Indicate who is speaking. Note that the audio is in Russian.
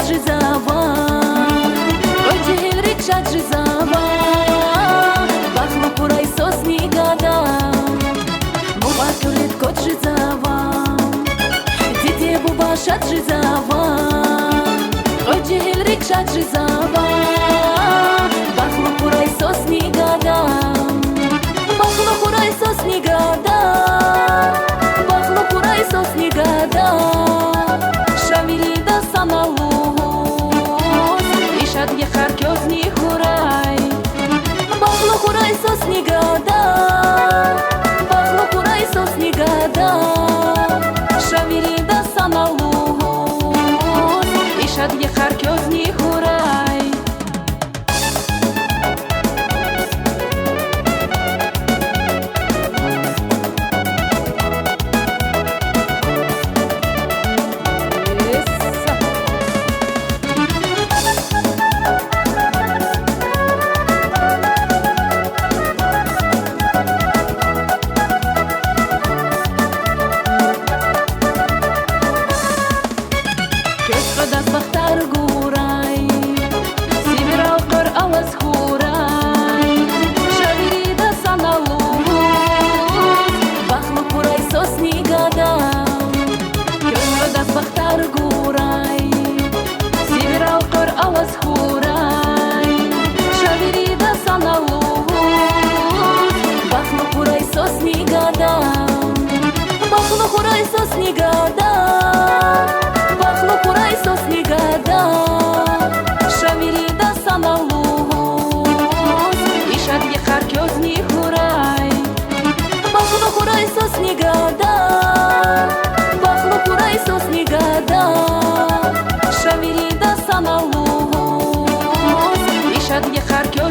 Speaker 1: жизава, Оджигел речат жизава, Бахлу пурай сосни гада, Бубатулит кот жизава, Дети бубашат жизава, Оджигел речат жизава, Бахлу пурай сосни гада, Бахлу пурай сосни гада, Бахлу пурай сосни гада. Шавирида саналус, ишад ехар кёзни хурай, Бахлу хурай сосни гада, Бахлу хурай сосни гада. Шавирида саналус, ишад ехар кёзни хурай. Kös bachtar guray, Sivira qor alas khuray, Shavirida sanalus, Bakhlu puray sosni gada. Kös bachtar guray, Sivira qor alas khuray, Shavirida sanalus, Bakhlu puray sosni gada, Bakhlu puray sosni gada. Бахлу пурай сосни гада, Шавирида саналус, ишад ехар кёзни хурай. Бахлу пурай сосни гада, Бахлу пурай сосни гада. Шавирида саналус, ишад ехар кёзни хурай.